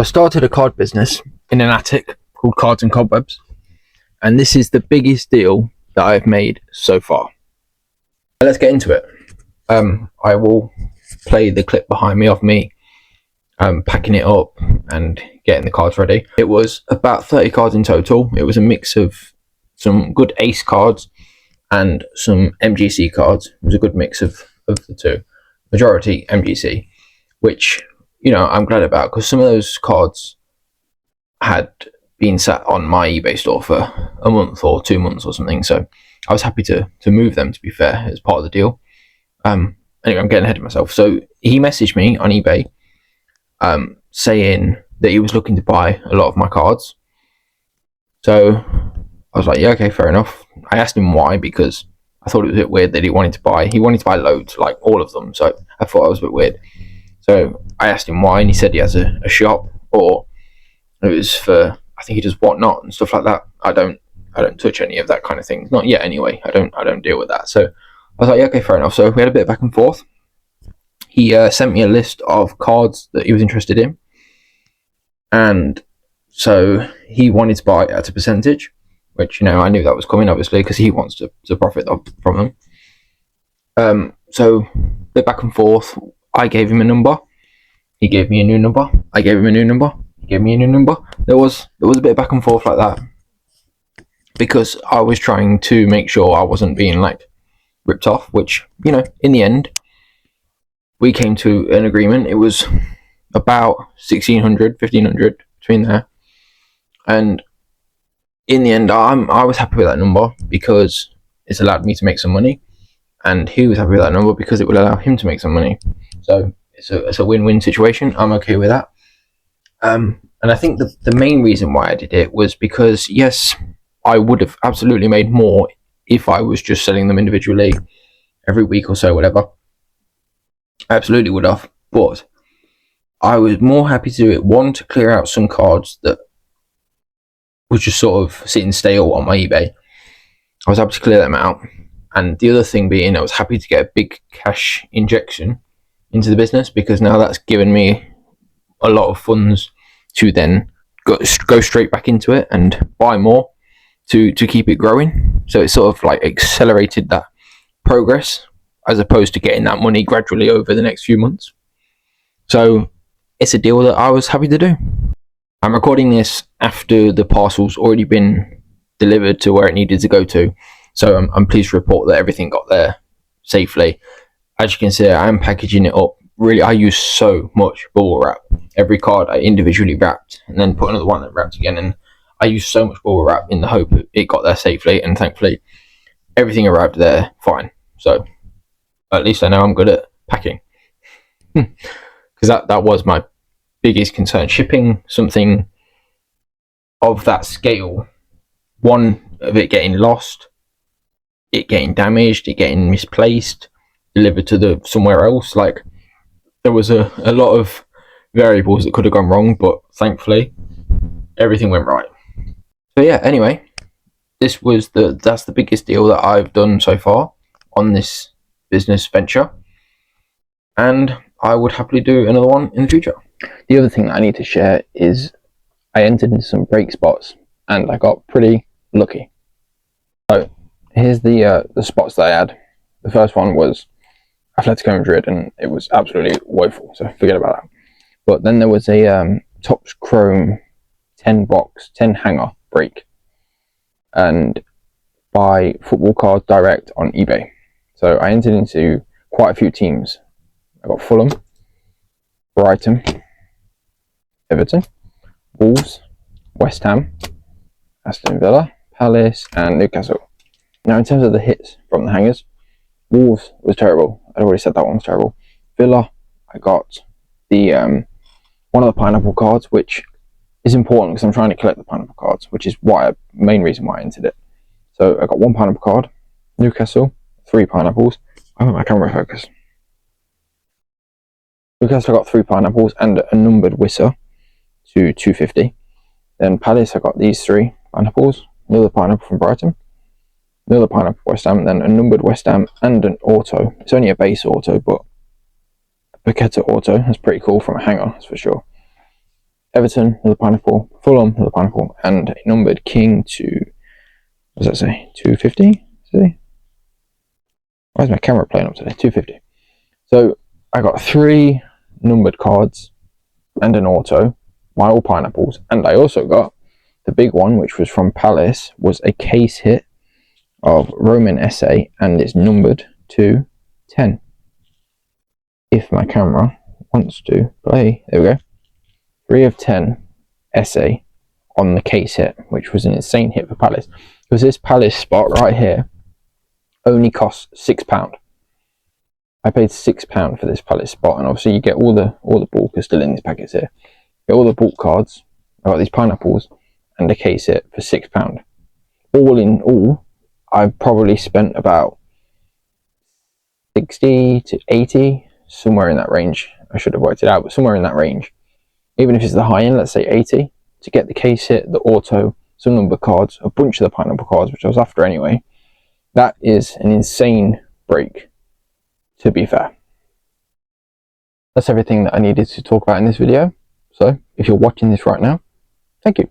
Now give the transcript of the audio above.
I started a card business in an attic called Cards and Cobwebs, and this is the biggest deal that I've made so far. Let's get into it. I will play the clip behind me of me packing it up and getting the cards ready. It was about 30 cards in total. It was a mix of some good ace cards and some MGC cards. It was a good mix of the two. Majority MGC, which, you know, I'm glad about, because some of those cards had been sat on my eBay store for a month or 2 months or something, so I was happy to move them, to be fair, as part of the deal. Anyway, I'm getting ahead of myself. So he messaged me on eBay saying that he was looking to buy a lot of my cards. So I was like, yeah, okay, fair enough. I asked him why, because I thought it was a bit weird that he wanted to buy loads, like all of them, so I thought it was a bit weird. So I asked him why, and he said he has a shop, or it was for, I think he does whatnot and stuff like that. I don't touch any of that kind of thing, not yet anyway. I don't deal with that. So I was like, yeah, okay, fair enough. So we had a bit of back and forth. He sent me a list of cards that he was interested in, and so he wanted to buy it at a percentage, which, you know, I knew that was coming, obviously, because he wants to profit from them. So bit back and forth. I gave him a number. He gave me a new number. I gave him a new number. He gave me a new number. There was a bit of back and forth like that, because I was trying to make sure I wasn't being like ripped off, which, you know, in the end we came to an agreement. It was about 1,600, 1,500 between there, and in the end I was happy with that number because it's allowed me to make some money, and he was happy with that number because it would allow him to make some money. So it's a win-win situation. I'm okay with that. And I think the main reason why I did it was because, yes, I would have absolutely made more if I was just selling them individually every week or so, whatever. I absolutely would have. But I was more happy to do it, one, to clear out some cards that was just sort of sitting stale on my eBay. I was happy to clear them out. And the other thing being, I was happy to get a big cash injection into the business, because now that's given me a lot of funds to then go straight back into it and buy more to keep it growing. So it sort of like accelerated that progress, as opposed to getting that money gradually over the next few months. So it's a deal that I was happy to do. I'm recording this after the parcel's already been delivered to where it needed to go to. So I'm pleased to report that everything got there safely. As you can see, I am packaging it up. Really, I use so much bubble wrap. Every card I individually wrapped and then put another one that wrapped again. And I used so much bubble wrap in the hope that it got there safely. And thankfully, everything arrived there fine. So at least I know I'm good at packing. Because that was my biggest concern. Shipping something of that scale, one, of it getting lost, it getting damaged, it getting misplaced, delivered to somewhere else. Like, there was a lot of variables that could have gone wrong, but thankfully everything went right. So yeah, anyway, that's the biggest deal that I've done so far on this business venture, and I would happily do another one in the future. The other thing that I need to share is I entered into some break spots and I got pretty lucky. So here's the spots that I had. The first one was Atletico Madrid, and it was absolutely woeful, so forget about that. But then there was a Topps Chrome 10 hanger break, and buy football cards direct on eBay. So I entered into quite a few teams. I got Fulham, Brighton, Everton, Wolves, West Ham, Aston Villa, Palace, and Newcastle. Now, in terms of the hits from the hangers, Wolves was terrible. I already said that one was terrible. Villa, I got the one of the pineapple cards, which is important because I'm trying to collect the pineapple cards, which is main reason why I entered it. So I got one pineapple card. Newcastle, 3 pineapples. Oh, my camera focus. Newcastle, I got 3 pineapples and a numbered Whistler to 250. Then Palace, I got these 3 pineapples. Another pineapple from Brighton. Another pineapple West Ham, then a numbered West Ham and an auto. It's only a base auto, but a Paqueta auto. That's pretty cool from a hanger, that's for sure. Everton, another pineapple. Fulham, another pineapple. And a numbered king to, what does that say? 250? Why is my camera playing up today? 250. So I got 3 numbered cards and an auto, my all pineapples, and I also got the big one, which was from Palace, was a case hit of Roman essay, and it's numbered to 10. If my camera wants to play, there we go. 3 of 10 essay on the case hit, which was an insane hit for Palace, because this Palace spot right here only costs £6. I paid £6 for this Palace spot, and obviously you get all the bulk are still in these packets here. You get all the bulk cards. I got these pineapples and a case hit for £6. All in all, I've probably spent about 60 to 80, somewhere in that range. I should have worked it out, but somewhere in that range. Even if it's the high end, let's say 80, to get the case hit, the auto, some number cards, a bunch of the pineapple cards, which I was after anyway. That is an insane break, to be fair. That's everything that I needed to talk about in this video. So if you're watching this right now, thank you.